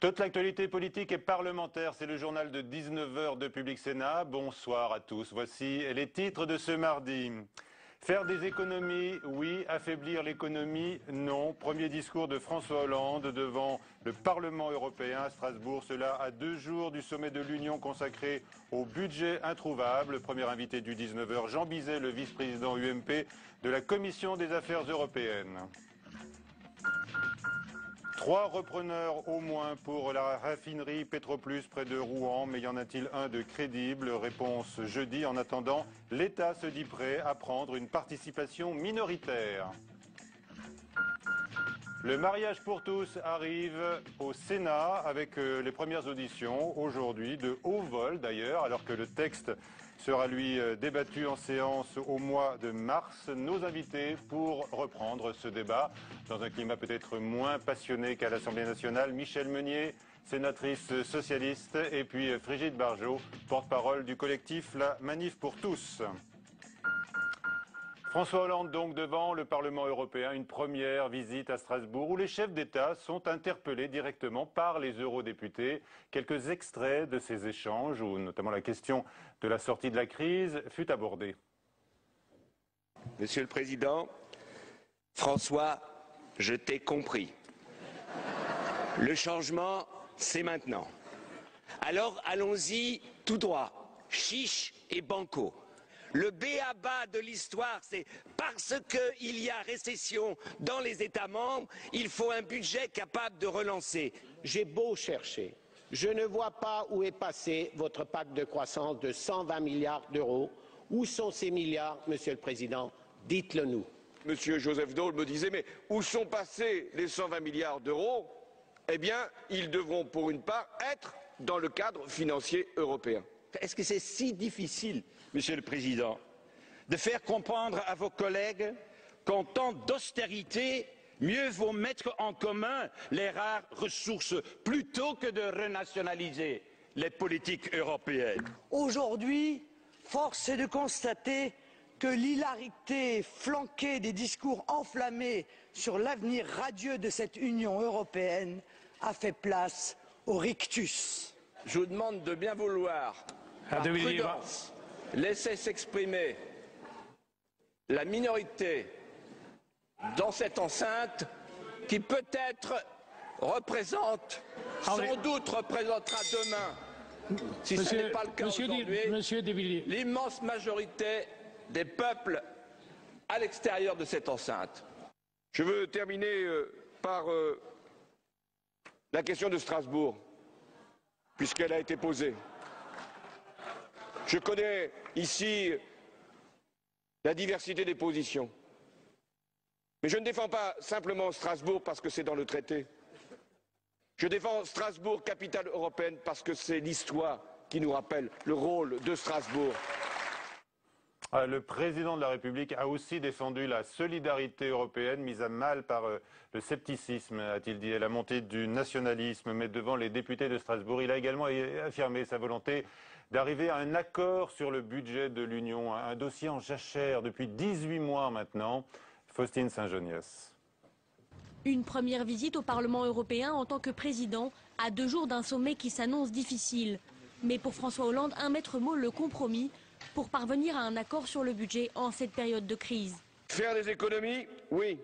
Toute l'actualité politique et parlementaire, c'est le journal de 19h de Public Sénat. Bonsoir à tous. Voici les titres de ce mardi. Faire des économies, oui. Affaiblir l'économie, non. Premier discours de François Hollande devant le Parlement européen à Strasbourg. Cela à 2 jours du sommet de l'Union consacré au budget introuvable. Premier invité du 19h, Jean Bizet, le vice-président UMP de la Commission des Affaires européennes. 3 repreneurs au moins pour la raffinerie Petroplus près de Rouen, mais y en a-t-il un de crédible? Réponse jeudi. En attendant, l'État se dit prêt à prendre une participation minoritaire. Le mariage pour tous arrive au Sénat avec les premières auditions aujourd'hui, de haut vol d'ailleurs, alors que le texte sera lui débattu en séance au mois de mars. Nos invités pour reprendre ce débat dans un climat peut-être moins passionné qu'à l'Assemblée nationale, Michèle Meunier, sénatrice socialiste, et puis Frigide Barjot, porte-parole du collectif La Manif pour tous. François Hollande donc devant le Parlement européen, une première visite à Strasbourg où les chefs d'État sont interpellés directement par les eurodéputés. Quelques extraits de ces échanges où notamment la question de la sortie de la crise fut abordée. Monsieur le Président, François, je t'ai compris. Le changement, c'est maintenant. Alors allons-y tout droit, chiche et banco. Le b.a.-ba de l'histoire, c'est parce qu'il y a récession dans les États membres, il faut un budget capable de relancer. J'ai beau chercher, je ne vois pas où est passé votre pacte de croissance de 120 milliards d'euros. Où sont ces milliards, Monsieur le Président? Dites-le nous. Monsieur Joseph Daul me disait, mais où sont passés les 120 milliards d'euros? Eh bien, ils devront pour une part être dans le cadre financier européen. Est-ce que c'est si difficile, Monsieur le Président, de faire comprendre à vos collègues qu'en temps d'austérité, mieux vaut mettre en commun les rares ressources plutôt que de renationaliser les politiques européennes? Aujourd'hui, force est de constater que l'hilarité flanquée des discours enflammés sur l'avenir radieux de cette Union européenne a fait place au rictus. Je vous demande de bien vouloir, par prudence, laisser s'exprimer la minorité dans cette enceinte qui peut-être représente, sans doute représentera demain, si ce n'est pas le cas aujourd'hui, l'immense majorité des peuples à l'extérieur de cette enceinte. Je veux terminer par la question de Strasbourg, puisqu'elle a été posée. Je connais ici la diversité des positions. Mais je ne défends pas simplement Strasbourg parce que c'est dans le traité. Je défends Strasbourg, capitale européenne, parce que c'est l'histoire qui nous rappelle le rôle de Strasbourg. Le président de la République a aussi défendu la solidarité européenne mise à mal par le scepticisme, a-t-il dit, et la montée du nationalisme. Mais devant les députés de Strasbourg, il a également affirmé sa volonté d'arriver à un accord sur le budget de l'Union, un dossier en jachère depuis 18 mois maintenant. Faustine Saint-Geniès. Une première visite au Parlement européen en tant que président, à 2 jours d'un sommet qui s'annonce difficile. Mais pour François Hollande, un maître mot, le compromis, pour parvenir à un accord sur le budget en cette période de crise. Faire des économies, oui.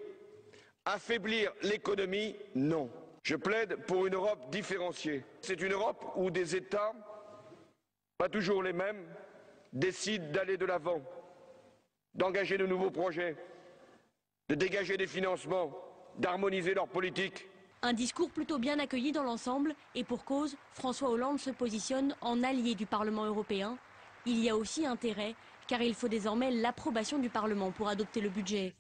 Affaiblir l'économie, non. Je plaide pour une Europe différenciée. C'est une Europe où des États, pas toujours les mêmes, décident d'aller de l'avant, d'engager de nouveaux projets, de dégager des financements, d'harmoniser leurs politiques. Un discours plutôt bien accueilli dans l'ensemble et pour cause, François Hollande se positionne en allié du Parlement européen. Il y a aussi intérêt, car il faut désormais l'approbation du Parlement pour adopter le budget.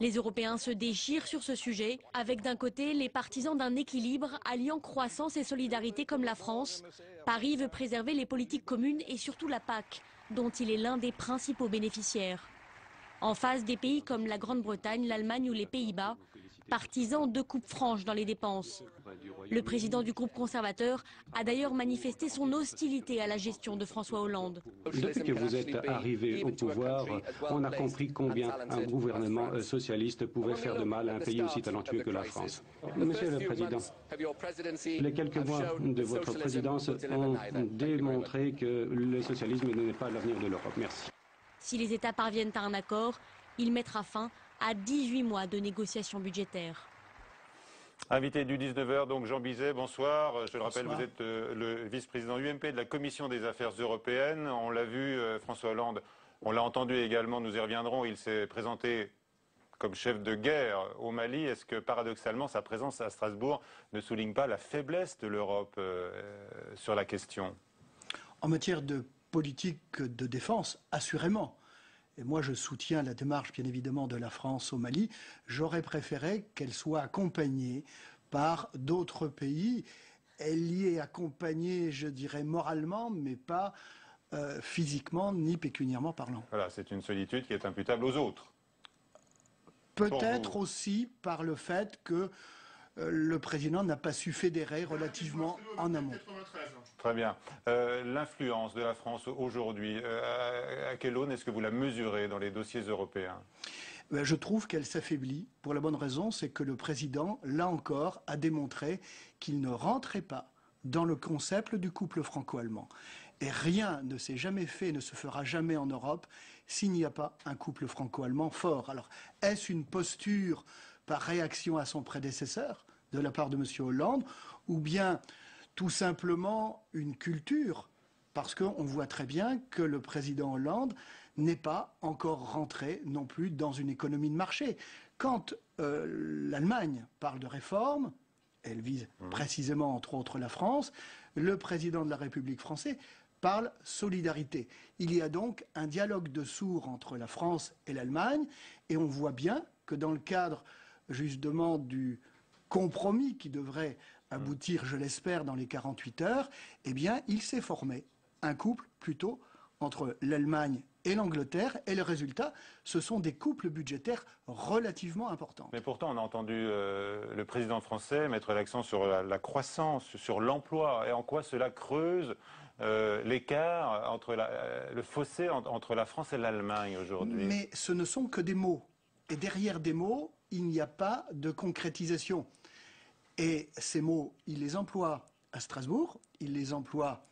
Les Européens se déchirent sur ce sujet, avec d'un côté les partisans d'un équilibre alliant croissance et solidarité comme la France. Paris veut préserver les politiques communes et surtout la PAC, dont il est l'un des principaux bénéficiaires. En face, des pays comme la Grande-Bretagne, l'Allemagne ou les Pays-Bas, partisan de coupes franches dans les dépenses. Le président du groupe conservateur a d'ailleurs manifesté son hostilité à la gestion de François Hollande. Depuis que vous êtes arrivé au pouvoir, on a compris combien un gouvernement socialiste pouvait faire de mal à un pays aussi talentueux que la France. Monsieur le Président, les quelques mois de votre présidence ont démontré que le socialisme n'est pas l'avenir de l'Europe. Merci. Si les États parviennent à un accord, il mettra fin à 18 mois de négociations budgétaires. Invité du 19h, donc Jean Bizet, bonsoir. Je le rappelle, vous êtes le vice-président UMP de la Commission des Affaires européennes. On l'a vu, François Hollande, on l'a entendu également, nous y reviendrons, il s'est présenté comme chef de guerre au Mali. Est-ce que paradoxalement sa présence à Strasbourg ne souligne pas la faiblesse de l'Europe sur la question? En matière de politique de défense, assurément. Et moi, je soutiens la démarche, bien évidemment, de la France au Mali. J'aurais préféré qu'elle soit accompagnée par d'autres pays. Elle y est accompagnée, je dirais, moralement, mais pas physiquement ni pécuniairement parlant. Voilà, c'est une solitude qui est imputable aux autres. Peut-être aussi par le fait que le président n'a pas su fédérer relativement en amont. Très bien. L'influence de la France aujourd'hui, à quelle aune est-ce que vous la mesurez dans les dossiers européens? Je trouve qu'elle s'affaiblit pour la bonne raison, c'est que le président, là encore, a démontré qu'il ne rentrait pas dans le concept du couple franco-allemand. Et rien ne s'est jamais fait, ne se fera jamais en Europe s'il n'y a pas un couple franco-allemand fort. Alors, est-ce une posture par réaction à son prédécesseur, de la part de M. Hollande, ou bien tout simplement une culture, parce qu'on voit très bien que le président Hollande n'est pas encore rentré non plus dans une économie de marché. Quand l'Allemagne parle de réforme, elle vise précisément entre autres la France, le président de la République française parle solidarité. Il y a donc un dialogue de sourds entre la France et l'Allemagne, et on voit bien que dans le cadre justement du compromis qui devrait aboutir, je l'espère, dans les 48 heures, eh bien, il s'est formé un couple plutôt entre l'Allemagne et l'Angleterre, et le résultat, ce sont des couples budgétaires relativement importants. Mais pourtant, on a entendu le président français mettre l'accent sur la croissance, sur l'emploi, et en quoi cela creuse l'écart entre le fossé entre la France et l'Allemagne aujourd'hui. Mais ce ne sont que des mots. Et derrière des mots, il n'y a pas de concrétisation. Et ces mots, il les emploie à Strasbourg, il les emploie,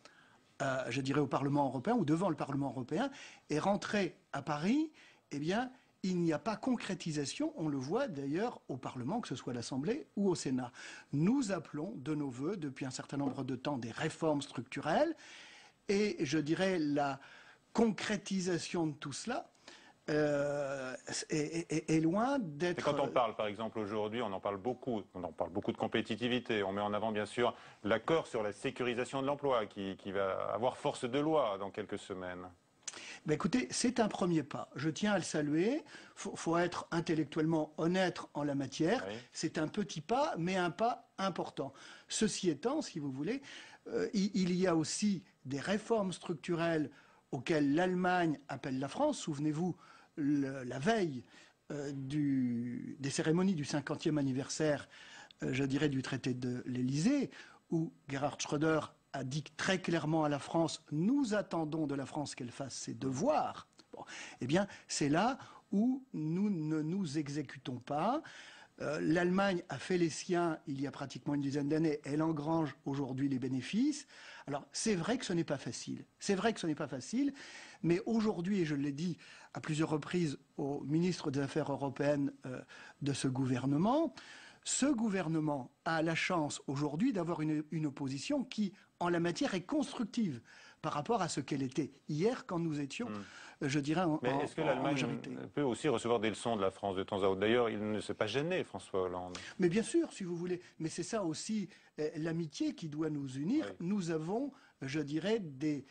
je dirais, au Parlement européen ou devant le Parlement européen. Et rentré à Paris, eh bien, il n'y a pas concrétisation. On le voit d'ailleurs au Parlement, que ce soit à l'Assemblée ou au Sénat. Nous appelons de nos vœux, depuis un certain nombre de temps, des réformes structurelles. Et je dirais la concrétisation de tout cela est loin d'être... Quand on parle, par exemple, aujourd'hui, on en parle beaucoup de compétitivité. On met en avant, bien sûr, l'accord sur la sécurisation de l'emploi qui va avoir force de loi dans quelques semaines. Ben écoutez, c'est un premier pas. Je tiens à le saluer. Faut être intellectuellement honnête en la matière. Oui. C'est un petit pas, mais un pas important. Ceci étant, si vous voulez, il y a aussi des réformes structurelles auxquelles l'Allemagne appelle la France. Souvenez-vous, la veille des cérémonies du 50e anniversaire, je dirais, du traité de l'Élysée, où Gerhard Schröder a dit très clairement à la France, nous attendons de la France qu'elle fasse ses devoirs. Bon, eh bien, c'est là où nous ne nous exécutons pas. L'Allemagne a fait les siens il y a pratiquement une dizaine d'années. Elle engrange aujourd'hui les bénéfices. Alors, c'est vrai que ce n'est pas facile. C'est vrai que ce n'est pas facile. Mais aujourd'hui, et je l'ai dit à plusieurs reprises au ministre des Affaires européennes de ce gouvernement a la chance aujourd'hui d'avoir une opposition qui, en la matière, est constructive par rapport à ce qu'elle était hier quand nous étions, je dirais, en majorité. Mais est-ce que l'Allemagne peut aussi recevoir des leçons de la France de temps à autre? D'ailleurs, il ne s'est pas gêné, François Hollande. Mais bien sûr, si vous voulez. Mais c'est ça aussi l'amitié qui doit nous unir. Oui. Nous avons, je dirais, des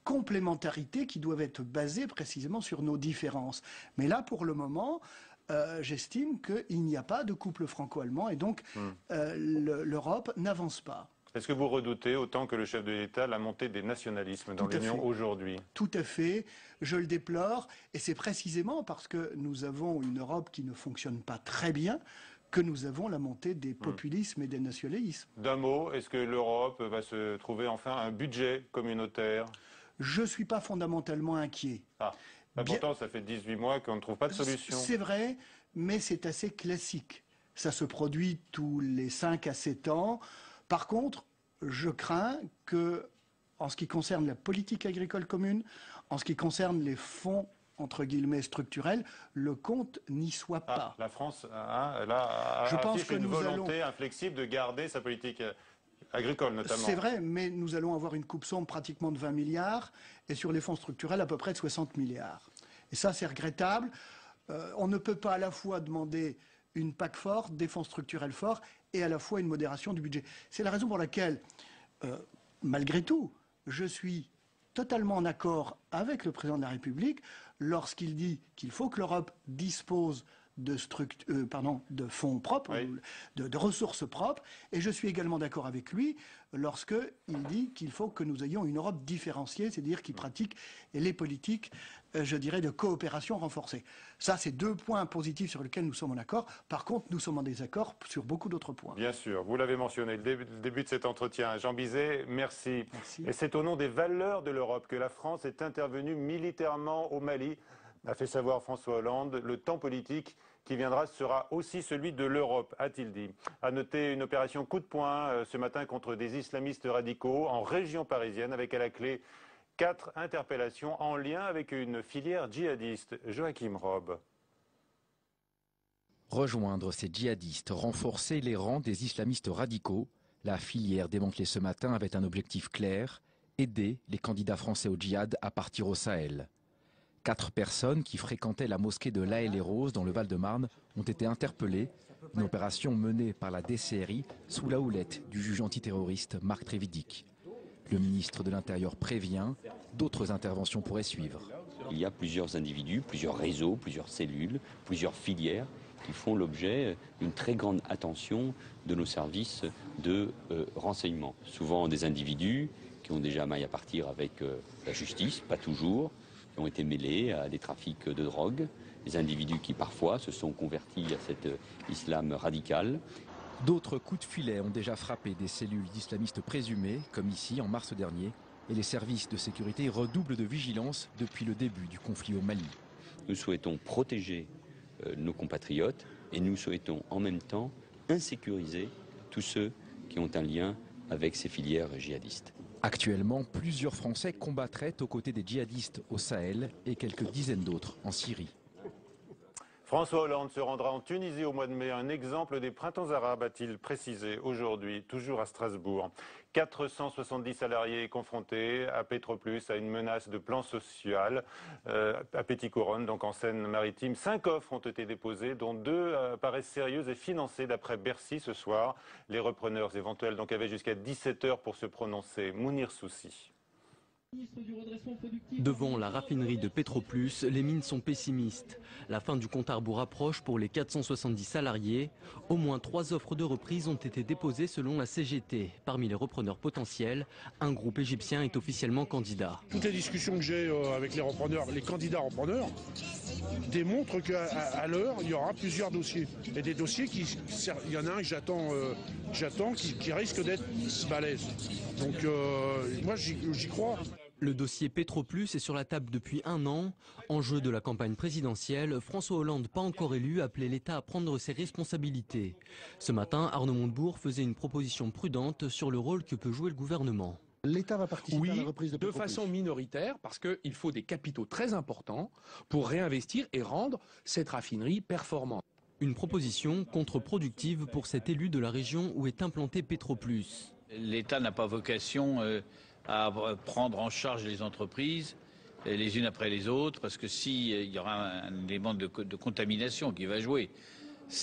complémentarités qui doivent être basées précisément sur nos différences. Mais là, pour le moment... j'estime qu'il n'y a pas de couple franco-allemand et donc l'Europe n'avance pas. Est-ce que vous redoutez, autant que le chef de l'État, la montée des nationalismes dans l'Union aujourd'hui? Tout à fait. Je le déplore. Et c'est précisément parce que nous avons une Europe qui ne fonctionne pas très bien que nous avons la montée des populismes et des nationalismes. D'un mot, est-ce que l'Europe va se trouver enfin un budget communautaire? Je ne suis pas fondamentalement inquiet. Pourtant, ça fait 18 mois qu'on ne trouve pas de solution. C'est vrai, mais c'est assez classique. Ça se produit tous les 5 à 7 ans. Par contre, je crains que, en ce qui concerne la politique agricole commune, en ce qui concerne les fonds entre guillemets structurels, le compte n'y soit pas. La France affiche une volonté inflexible de garder sa politique agricole notamment. C'est vrai, mais nous allons avoir une coupe sombre pratiquement de 20 milliards et sur les fonds structurels à peu près de 60 milliards. Et ça, c'est regrettable. On ne peut pas à la fois demander une PAC forte, des fonds structurels forts et à la fois une modération du budget. C'est la raison pour laquelle, malgré tout, je suis totalement en accord avec le président de la République lorsqu'il dit qu'il faut que l'Europe dispose de fonds propres, de ressources propres. Et je suis également d'accord avec lui lorsqu'il dit qu'il faut que nous ayons une Europe différenciée, c'est-à-dire qui pratique les politiques, je dirais, de coopération renforcée. Ça, c'est 2 points positifs sur lesquels nous sommes en accord. Par contre, nous sommes en désaccord sur beaucoup d'autres points. Bien sûr, vous l'avez mentionné, le début de cet entretien. Jean Bizet, merci. Et c'est au nom des valeurs de l'Europe que la France est intervenue militairement au Mali, a fait savoir François Hollande. Le temps politique qui viendra sera aussi celui de l'Europe, a-t-il dit. À noter une opération coup de poing ce matin contre des islamistes radicaux en région parisienne, avec à la clé 4 interpellations en lien avec une filière djihadiste. Joachim Robe. Rejoindre ces djihadistes, renforcer les rangs des islamistes radicaux. La filière démantelée ce matin avait un objectif clair, aider les candidats français au djihad à partir au Sahel. 4 personnes qui fréquentaient la mosquée de La Haye-les-Roses dans le Val-de-Marne ont été interpellées. Une opération menée par la DCRI sous la houlette du juge antiterroriste Marc Trévidic. Le ministre de l'Intérieur prévient, d'autres interventions pourraient suivre. Il y a plusieurs individus, plusieurs réseaux, plusieurs cellules, plusieurs filières qui font l'objet d'une très grande attention de nos services de renseignement. Souvent des individus qui ont déjà maille à partir avec la justice, pas toujours, qui ont été mêlés à des trafics de drogue, des individus qui parfois se sont convertis à cet islam radical. D'autres coups de filet ont déjà frappé des cellules d'islamistes présumées, comme ici en mars dernier, et les services de sécurité redoublent de vigilance depuis le début du conflit au Mali. Nous souhaitons protéger nos compatriotes et nous souhaitons en même temps insécuriser tous ceux qui ont un lien avec ces filières djihadistes. Actuellement, plusieurs Français combattraient aux côtés des djihadistes au Sahel et quelques dizaines d'autres en Syrie. François Hollande se rendra en Tunisie au mois de mai. Un exemple des printemps arabes, a-t-il précisé aujourd'hui, toujours à Strasbourg. 470 salariés confrontés à Petroplus, à une menace de plan social à Petit-Couronne, donc en Seine-Maritime. 5 offres ont été déposées, dont 2 paraissent sérieuses et financées d'après Bercy ce soir. Les repreneurs éventuels donc avaient jusqu'à 17 h pour se prononcer. Mounir Soussi. Devant la raffinerie de Petroplus, les mines sont pessimistes. La fin du compte à rebours approche pour les 470 salariés. Au moins 3 offres de reprise ont été déposées selon la CGT. Parmi les repreneurs potentiels, un groupe égyptien est officiellement candidat. Toutes les discussions que j'ai avec les repreneurs, les candidats repreneurs, démontrent qu'à l'heure, il y aura plusieurs dossiers. Et des dossiers il y en a un que j'attends qui risque d'être balèze. Donc moi j'y crois. Le dossier Petroplus est sur la table depuis 1 an. Enjeu de la campagne présidentielle, François Hollande, pas encore élu, appelait l'État à prendre ses responsabilités. Ce matin, Arnaud Montebourg faisait une proposition prudente sur le rôle que peut jouer le gouvernement. L'État va participer à la reprise de Petroplus. De façon minoritaire, parce qu'il faut des capitaux très importants pour réinvestir et rendre cette raffinerie performante. Une proposition contre-productive pour cet élu de la région où est implanté Petroplus. L'État n'a pas vocation à prendre en charge les entreprises les unes après les autres, parce que s'il y aura un élément de contamination qui va jouer,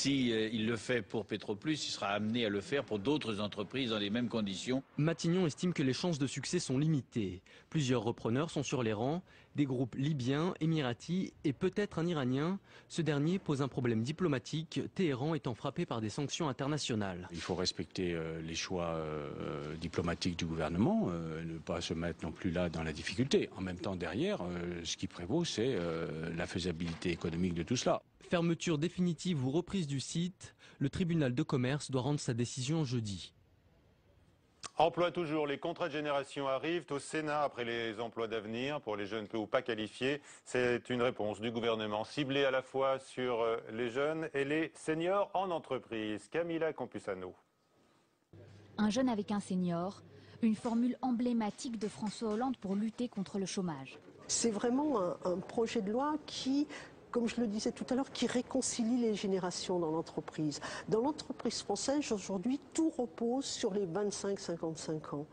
il le fait pour Petroplus, il sera amené à le faire pour d'autres entreprises dans les mêmes conditions. Matignon estime que les chances de succès sont limitées. Plusieurs repreneurs sont sur les rangs, des groupes libyens, émiratis et peut-être un iranien. Ce dernier pose un problème diplomatique, Téhéran étant frappé par des sanctions internationales. Il faut respecter les choix diplomatiques du gouvernement, ne pas se mettre non plus là dans la difficulté. En même temps, derrière, ce qui prévaut, c'est la faisabilité économique de tout cela. Fermeture définitive ou reprise du site, le tribunal de commerce doit rendre sa décision jeudi. Emploi toujours, les contrats de génération arrivent au Sénat après les emplois d'avenir pour les jeunes peu ou pas qualifiés. C'est une réponse du gouvernement ciblée à la fois sur les jeunes et les seniors en entreprise. Camilla Campusano. Un jeune avec un senior, une formule emblématique de François Hollande pour lutter contre le chômage. C'est vraiment un projet de loi qui, comme je le disais tout à l'heure, qui réconcilie les générations dans l'entreprise. Dans l'entreprise française, aujourd'hui, tout repose sur les 25-55 ans.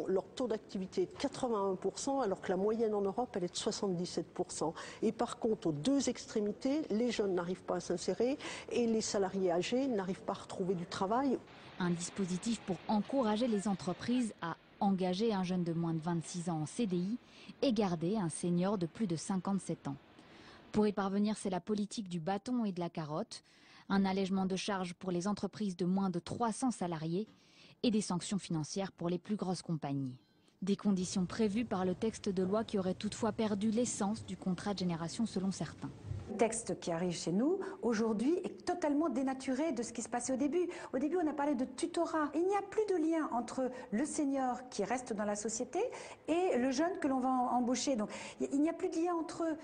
Leur taux d'activité est de 81%, alors que la moyenne en Europe, elle est de 77%. Et par contre, aux deux extrémités, les jeunes n'arrivent pas à s'insérer et les salariés âgés n'arrivent pas à retrouver du travail. Un dispositif pour encourager les entreprises à engager un jeune de moins de 26 ans en CDI et garder un senior de plus de 57 ans. Pour y parvenir, c'est la politique du bâton et de la carotte, un allègement de charges pour les entreprises de moins de 300 salariés et des sanctions financières pour les plus grosses compagnies. Des conditions prévues par le texte de loi qui aurait toutefois perdu l'essence du contrat de génération selon certains. Le texte qui arrive chez nous, aujourd'hui, est totalement dénaturé de ce qui se passait au début. Au début, on a parlé de tutorat. Il n'y a plus de lien entre le senior qui reste dans la société et le jeune que l'on va embaucher. Donc, il n'y a plus de lien entre eux.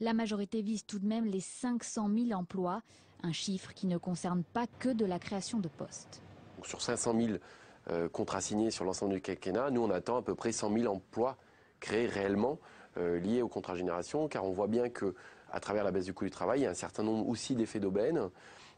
La majorité vise tout de même les 500 000 emplois, un chiffre qui ne concerne pas que de la création de postes. Donc sur 500 000 contrats signés sur l'ensemble du quinquennat, nous on attend à peu près 100 000 emplois créés réellement liés au contrat génération, car on voit bien que à travers la baisse du coût du travail, il y a un certain nombre aussi d'effets d'aubaine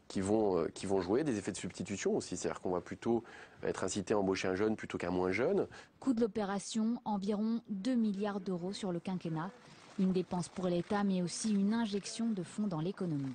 qui vont jouer, des effets de substitution aussi, c'est-à-dire qu'on va plutôt être incité à embaucher un jeune plutôt qu'un moins jeune. Coût de l'opération, environ 2 milliards d'euros sur le quinquennat. Une dépense pour l'État, mais aussi une injection de fonds dans l'économie.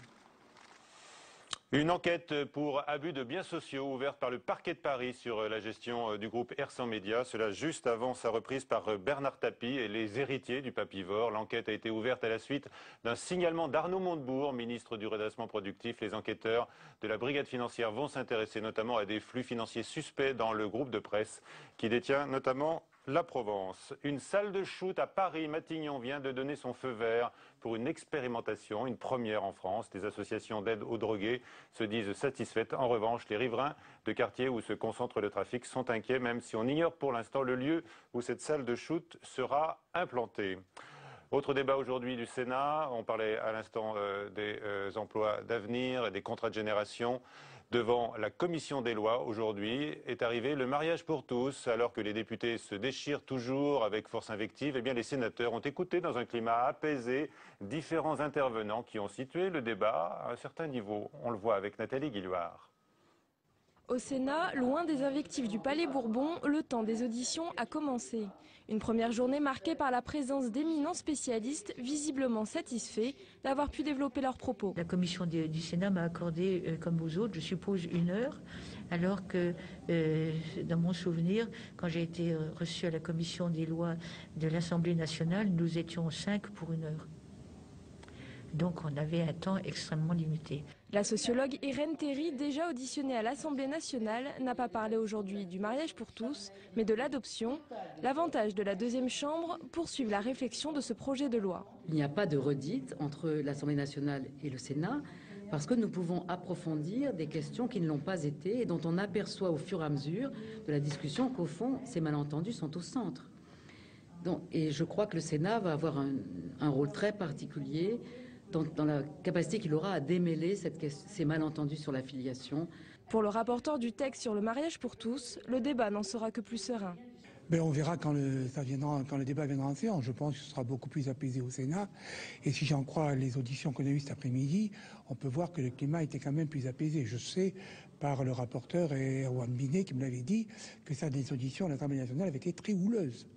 Une enquête pour abus de biens sociaux ouverte par le parquet de Paris sur la gestion du groupe R100 Média. Cela juste avant sa reprise par Bernard Tapie et les héritiers du papivore. L'enquête a été ouverte à la suite d'un signalement d'Arnaud Montebourg, ministre du redressement productif. Les enquêteurs de la brigade financière vont s'intéresser notamment à des flux financiers suspects dans le groupe de presse qui détient notamment la Provence. Une salle de shoot à Paris, Matignon, vient de donner son feu vert pour une expérimentation, une première en France. Des associations d'aide aux drogués se disent satisfaites. En revanche, les riverains de quartiers où se concentre le trafic sont inquiets, même si on ignore pour l'instant le lieu où cette salle de shoot sera implantée. Autre débat aujourd'hui du Sénat, on parlait à l'instant des emplois d'avenir et des contrats de génération. Devant la commission des lois, aujourd'hui, est arrivé le mariage pour tous. Alors que les députés se déchirent toujours avec force invective, eh bien les sénateurs ont écouté dans un climat apaisé différents intervenants qui ont situé le débat à un certain niveau. On le voit avec Nathalie Guillouard. Au Sénat, loin des invectives du Palais Bourbon, le temps des auditions a commencé. Une première journée marquée par la présence d'éminents spécialistes visiblement satisfaits d'avoir pu développer leurs propos. La commission du Sénat m'a accordé, comme vous autres, je suppose 1 heure, alors que dans mon souvenir, quand j'ai été reçu à la commission des lois de l'Assemblée nationale, nous étions 5 pour 1 heure. Donc on avait un temps extrêmement limité. La sociologue Irène Théry, déjà auditionnée à l'Assemblée nationale, n'a pas parlé aujourd'hui du mariage pour tous, mais de l'adoption. L'avantage de la deuxième chambre, poursuivre la réflexion de ce projet de loi. Il n'y a pas de redite entre l'Assemblée nationale et le Sénat, parce que nous pouvons approfondir des questions qui ne l'ont pas été et dont on aperçoit au fur et à mesure de la discussion qu'au fond, ces malentendus sont au centre. Et je crois que le Sénat va avoir un rôle très particulier dans la capacité qu'il aura à démêler ces malentendus sur la filiation. Pour le rapporteur du texte sur le mariage pour tous, le débat n'en sera que plus serein. Ben on verra quand le débat viendra en séance. Je pense que ce sera beaucoup plus apaisé au Sénat. Et si j'en crois les auditions qu'on a eues cet après-midi, on peut voir que le climat était quand même plus apaisé. Je sais, par le rapporteur et Erwan Binet qui me l'avait dit, que ça, des auditions à l'Assemblée nationale avaient été très houleuses.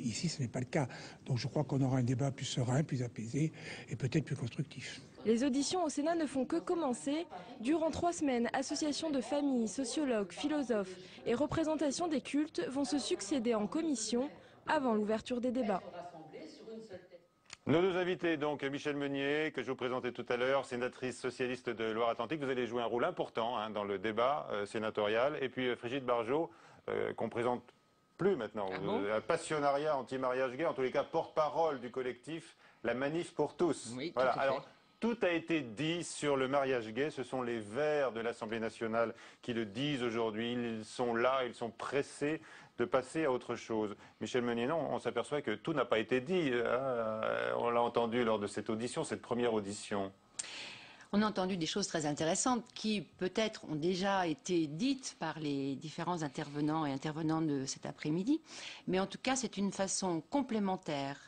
Ici, ce n'est pas le cas. Donc je crois qu'on aura un débat plus serein, plus apaisé et peut-être plus constructif. Les auditions au Sénat ne font que commencer. Durant 3 semaines, associations de familles, sociologues, philosophes et représentations des cultes vont se succéder en commission avant l'ouverture des débats. Nos deux invités, donc Michèle Meunier, que je vous présentais tout à l'heure, sénatrice socialiste de Loire-Atlantique. Vous allez jouer un rôle important dans le débat sénatorial. Et puis Frigide Barjot, qu'on présente plus maintenant, un passionnariat anti-mariage gay, en tous les cas porte-parole du collectif La Manif pour tous. Oui, voilà. tout à fait. Alors, Tout a été dit sur le mariage gay. Ce sont les Verts de l'Assemblée nationale qui le disent aujourd'hui. Ils sont là, ils sont pressés de passer à autre chose. Michel Meunier, non, on s'aperçoit que tout n'a pas été dit. On l'a entendu lors de cette audition, cette première audition. On a entendu des choses très intéressantes qui, peut-être, ont déjà été dites par les différents intervenants et intervenantes de cet après-midi. Mais en tout cas, c'est une façon complémentaire,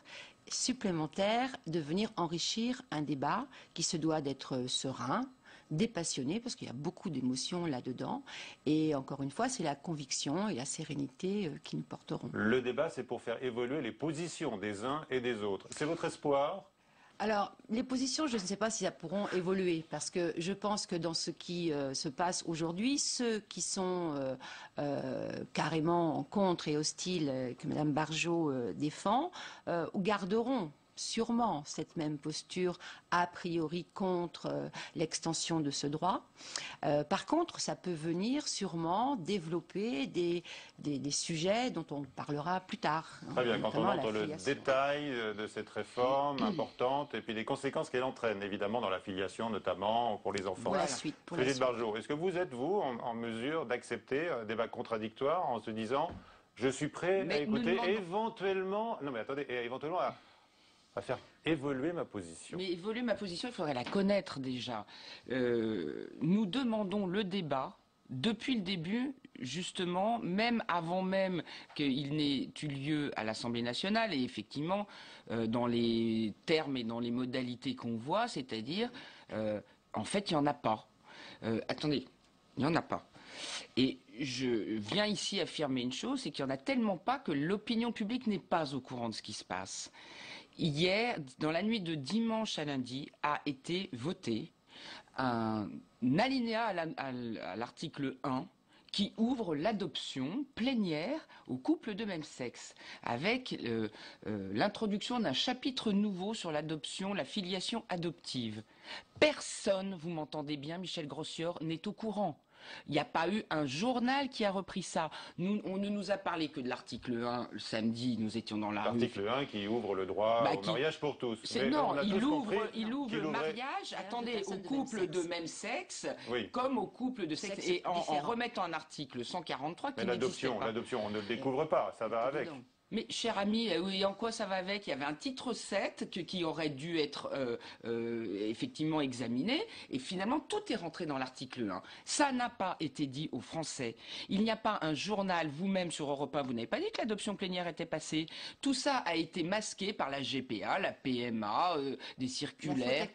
supplémentaire, de venir enrichir un débat qui se doit d'être serein, dépassionné, parce qu'il y a beaucoup d'émotions là-dedans. Et encore une fois, c'est la conviction et la sérénité qui nous porteront. Le débat, c'est pour faire évoluer les positions des uns et des autres. C'est votre espoir ? Alors, les positions, je ne sais pas si elles pourront évoluer, parce que je pense que dans ce qui se passe aujourd'hui, ceux qui sont carrément contre et hostiles, que Mme Barjot défend, garderont sûrement cette même posture a priori contre l'extension de ce droit. Par contre, ça peut venir sûrement développer des sujets dont on parlera plus tard. Très bien, quand on entre le détail de cette réforme importante et puis les conséquences qu'elle entraîne, évidemment, dans la filiation, notamment pour les enfants. Brigitte Barjot, est-ce que vous êtes, vous, en mesure d'accepter un débat contradictoire en se disant « je suis prêt à écouter éventuellement… » Non mais attendez, éventuellement à faire évoluer ma position. Mais évoluer ma position, il faudrait la connaître déjà. Nous demandons le débat depuis le début, justement, même avant même qu'il n'ait eu lieu à l'Assemblée nationale, et effectivement, dans les termes et dans les modalités qu'on voit, c'est-à-dire, en fait, il n'y en a pas. Attendez, il n'y en a pas. Et je viens ici affirmer une chose, c'est qu'il n'y en a tellement pas que l'opinion publique n'est pas au courant de ce qui se passe. Hier, dans la nuit de dimanche à lundi, a été voté un alinéa à l'article 1 qui ouvre l'adoption plénière aux couples de même sexe, avec l'introduction d'un chapitre nouveau sur l'adoption, la filiation adoptive. Personne, vous m'entendez bien, Michel Grossior, n'est au courant. Il n'y a pas eu un journal qui a repris ça. On ne nous a parlé que de l'article 1. Le samedi, nous étions dans la rue. L'article 1 qui ouvre le droit au mariage pour tous. Non, il ouvre le mariage, attendez, aux couples de même sexe, comme aux couples de sexe. Et en remettant un article 143 qui n'existait pas. L'adoption, on ne le découvre pas, ça va avec. Mais, cher ami, oui, en quoi ça va avec? Il y avait un titre 7 qui aurait dû être effectivement examiné, et finalement tout est rentré dans l'article 1. Ça n'a pas été dit aux Français. Il n'y a pas un journal, vous-même sur Europe 1, vous n'avez pas dit que l'adoption plénière était passée. Tout ça a été masqué par la GPA, la PMA, des circulaires.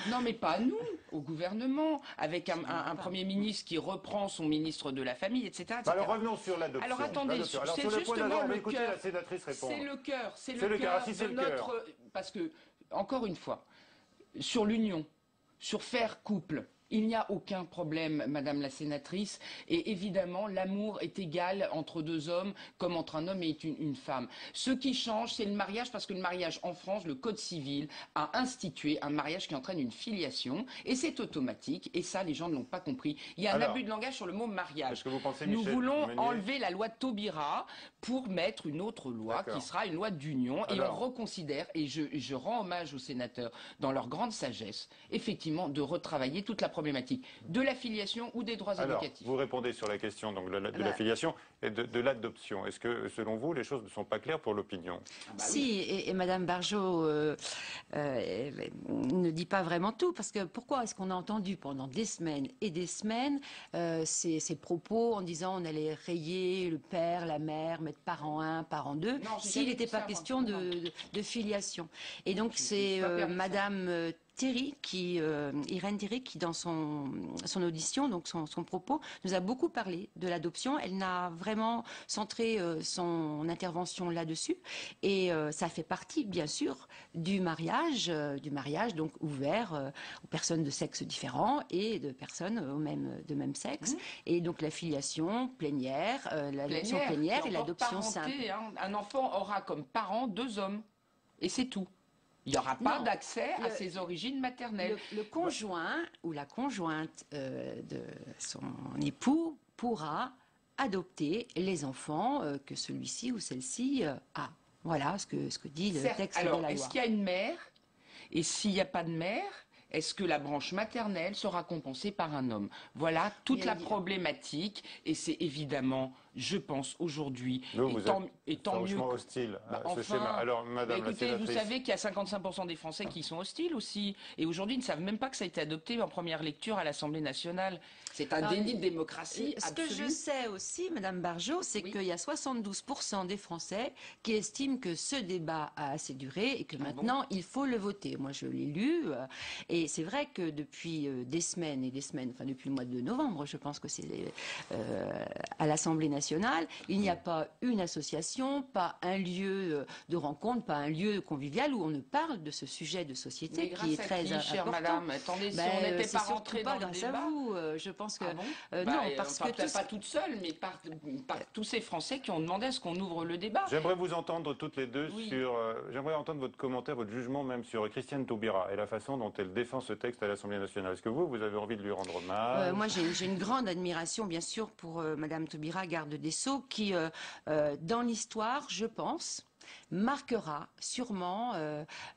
Non, mais pas nous, au gouvernement, avec un Premier ministre qui reprend son ministre de la Famille, etc. etc. Alors revenons sur l'adoption. Alors attendez, c'est justement le cœur. C'est le cœur de notre... Parce que, encore une fois, sur l'union, sur faire couple, il n'y a aucun problème, Madame la sénatrice, et évidemment, l'amour est égal entre deux hommes comme entre un homme et une femme. Ce qui change, c'est le mariage, parce que le mariage en France, le Code civil a institué un mariage qui entraîne une filiation, et c'est automatique, et ça, les gens ne l'ont pas compris. Il y a un abus de langage sur le mot mariage. Nous voulons enlever la loi Taubira pour mettre une autre loi qui sera une loi d'union, et on reconsidère, et je rends hommage aux sénateurs dans leur grande sagesse, effectivement, de retravailler toute la problématique de la filiation ou des droits éducatifs. Vous répondez sur la question donc, de la filiation et de l'adoption. Est-ce que, selon vous, les choses ne sont pas claires pour l'opinion? Si, et Mme Barjot ne dit pas vraiment tout, parce que pourquoi est-ce qu'on a entendu pendant des semaines et des semaines ces propos en disant on allait rayer le père, la mère, mettre parent 1, parent 2, s'il n'était pas question de filiation. Et donc c'est Mme Thierry, Irène Thierry, qui dans son audition, donc son propos, nous a beaucoup parlé de l'adoption. Elle n'a vraiment centré son intervention là-dessus. Et ça fait partie, bien sûr, du mariage donc ouvert aux personnes de sexe différents et de personnes de même sexe. Et donc la filiation plénière, l'adoption plénière et l'adoption simple. Un enfant aura comme parents 2 hommes. Et c'est tout. Il n'y aura pas d'accès à ses origines maternelles. Le conjoint ou la conjointe de son époux pourra adopter les enfants que celui-ci ou celle-ci a. Voilà ce que dit le texte de la loi. Est-ce qu'il y a une mère? Et s'il n'y a pas de mère, est-ce que la branche maternelle sera compensée par un homme? Voilà toute la problématique, et c'est évidemment, je pense, aujourd'hui, et tant mieux hostile à ce schéma. Alors, Madame la écoutez, sénatrice... vous savez qu'il y a 55% des Français qui sont hostiles aussi, et aujourd'hui, ils ne savent même pas que ça a été adopté en première lecture à l'Assemblée nationale. C'est un déni de démocratie absolu. Ce que je sais aussi, Madame Barjot, c'est qu'il y a 72% des Français qui estiment que ce débat a assez duré et que maintenant, il faut le voter. Moi, je l'ai lu, et c'est vrai que depuis des semaines et des semaines, enfin depuis le mois de novembre, je pense que c'est à l'Assemblée nationale, il n'y a pas une association, pas un lieu de rencontre, pas un lieu convivial où on ne parle de ce sujet de société qui est très important. Chère madame, attendez, si on n'était pas rentré dans le débat... à vous, je pense que... non, parce que... Peut-être pas toute seule, mais par tous ces Français qui ont demandé à ce qu'on ouvre le débat. J'aimerais vous entendre toutes les deux sur... J'aimerais entendre votre commentaire, votre jugement même sur Christiane Taubira et la façon dont elle défend ce texte à l'Assemblée nationale. Est-ce que vous avez envie de lui rendre hommage? Moi, j'ai une grande admiration, bien sûr, pour Madame Taubira, garde des Sceaux, qui, dans l'histoire, je pense, marquera sûrement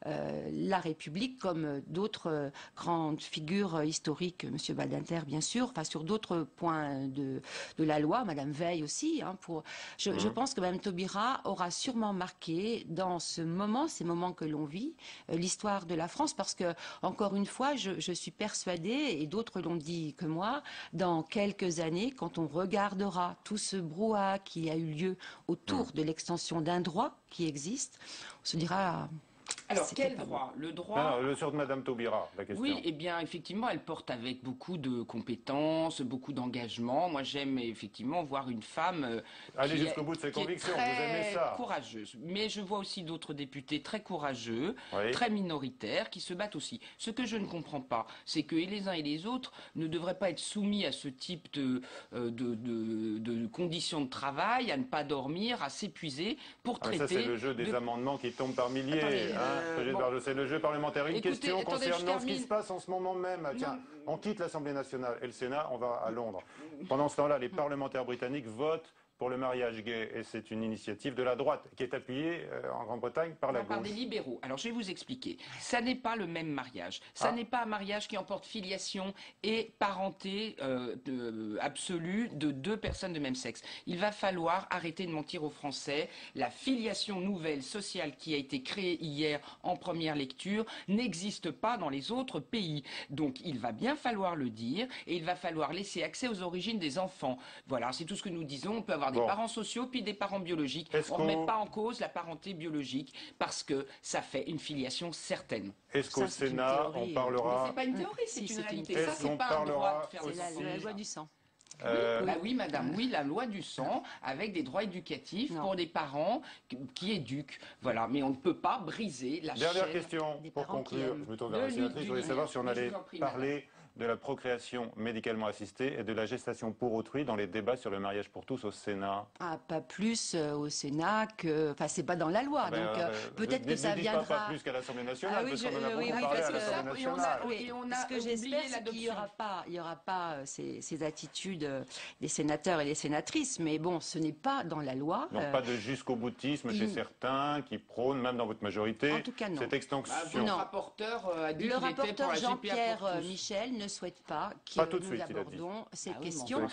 la République comme d'autres grandes figures historiques, Monsieur Badinter bien sûr, enfin sur d'autres points de la loi, Madame Veil aussi. Je pense que Madame Taubira aura sûrement marqué dans ces moments que l'on vit, l'histoire de la France, parce que encore une fois, je suis persuadée, et d'autres l'ont dit que moi, dans quelques années, quand on regardera tout ce brouhaha qui a eu lieu autour de l'extension d'un droit qui existe, on se dira... Alors, quel droit? Le droit... sur Madame Taubira, la question. Oui, eh bien, effectivement, elle porte avec beaucoup de compétences, beaucoup d'engagement. Moi, j'aime effectivement voir une femme aller jusqu'au bout de ses convictions, vous aimez ça. Courageuse. Mais je vois aussi d'autres députés très courageux, très minoritaires, qui se battent aussi. Ce que je ne comprends pas, c'est que les uns et les autres ne devraient pas être soumis à ce type de conditions de travail, à ne pas dormir, à s'épuiser pour traiter... Ça, c'est le jeu des amendements qui tombent par milliers. Attendez, c'est le jeu parlementaire. Une question concernant ce qui se passe en ce moment même. Tiens, on quitte l'Assemblée nationale et le Sénat, on va à Londres. Pendant ce temps-là, les parlementaires britanniques votent pour le mariage gay. Et c'est une initiative de la droite qui est appuyée en Grande-Bretagne par la gauche. Par des libéraux. Alors je vais vous expliquer. Ça n'est pas le même mariage. Ça n'est pas un mariage qui emporte filiation et parenté absolue de deux personnes de même sexe. Il va falloir arrêter de mentir aux Français. La filiation nouvelle sociale qui a été créée hier en première lecture n'existe pas dans les autres pays. Donc il va bien falloir le dire et il va falloir laisser accès aux origines des enfants. Voilà, c'est tout ce que nous disons. On peut avoir des parents sociaux puis des parents biologiques. On ne met pas en cause la parenté biologique parce que ça fait une filiation certaine. Est-ce qu'au Sénat, on parlera... Mais c'est pas une théorie, c'est une réalité. Ça, c'est pas un droit de faire la loi du sang. Oui, madame, oui, la loi du sang, avec des droits éducatifs pour des parents qui éduquent. Voilà, mais on ne peut pas briser la chaîne. Dernière question, pour conclure, je me tourne vers la sénatrice, je voulais savoir si on allait parler de la procréation médicalement assistée et de la gestation pour autrui dans les débats sur le mariage pour tous au Sénat. Pas plus au Sénat que... Enfin, c'est pas dans la loi, donc peut-être que ça viendra... Pas plus qu'à l'Assemblée nationale, parce qu'on en a beaucoup parlé à l'Assemblée nationale. Ce que j'espère, c'est qu'il n'y aura pas ces attitudes des sénateurs et des sénatrices, mais bon, ce n'est pas dans la loi. Donc pas de jusqu'au boutisme chez certains qui prônent, même dans votre majorité, en tout cas, non. Cette extension. Le rapporteur a dit le rapporteur Jean-Pierre Michel ne souhaite pas que nous abordons cette question.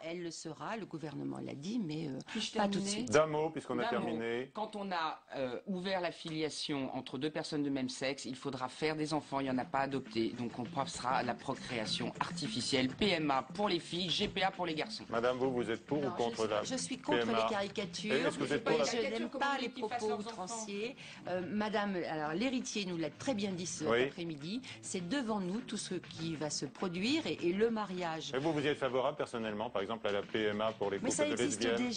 Elle le sera, le gouvernement l'a dit, mais pas tout de suite. D'un mot, puisqu'on a terminé. Quand on a ouvert la filiation entre deux personnes de même sexe, il faudra faire des enfants, il n'y en a pas adopté. Donc on passera à la procréation artificielle, PMA pour les filles, GPA pour les garçons. Madame, vous êtes pour ou contre la PMA? Je suis contre les caricatures. Est-ce que vous êtes pour la... Je n'aime pas les propos outranciers. Madame, alors l'héritier nous l'a très bien dit cet après-midi, c'est devant nous tout ce qui va se produire et le mariage. Et vous y êtes favorable personnellement, par exemple, à la PMA pour les couples de lesbiennes?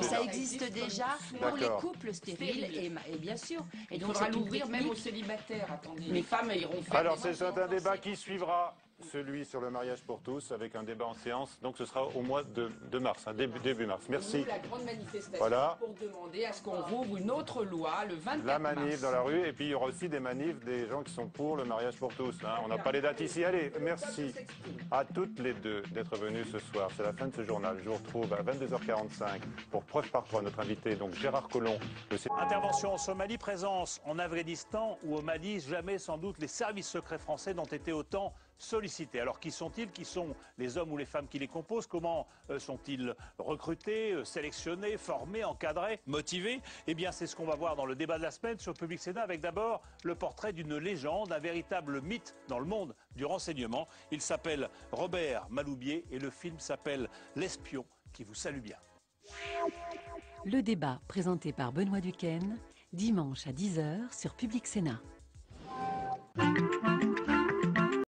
Ça existe déjà pour les couples stériles et bien sûr. Et il faudra l'ouvrir même aux célibataires. Attendez, les femmes iront faire. Alors c'est un débat qui suivra celui sur le mariage pour tous, avec un débat en séance. Donc ce sera au mois de mars, hein, début mars. Merci. Nous, la grande manifestation voilà. Pour demander à ce qu'on rouvre une autre loi le 24 La manif mars. dans la rue, et puis il y aura aussi des manifs des gens qui sont pour le mariage pour tous. Hein. On n'a pas les dates ici. Allez, merci à toutes les deux d'être venues ce soir. C'est la fin de ce journal. Je vous retrouve à 22h45 pour Preuve par 3, notre invité, donc Gérard Collomb. Intervention en Somalie, présence en Afghanistan ou au Mali, jamais sans doute les services secrets français n'ont été autant sollicités. Alors qui sont-ils? Qui sont les hommes ou les femmes qui les composent? Comment sont-ils recrutés, sélectionnés, formés, encadrés, motivés? Eh bien c'est ce qu'on va voir dans le débat de la semaine sur Public Sénat, avec d'abord le portrait d'une légende, un véritable mythe dans le monde du renseignement. Il s'appelle Robert Maloubier et le film s'appelle L'espion qui vous salue bien. Le débat présenté par Benoît Duquesne, dimanche à 10h sur Public Sénat.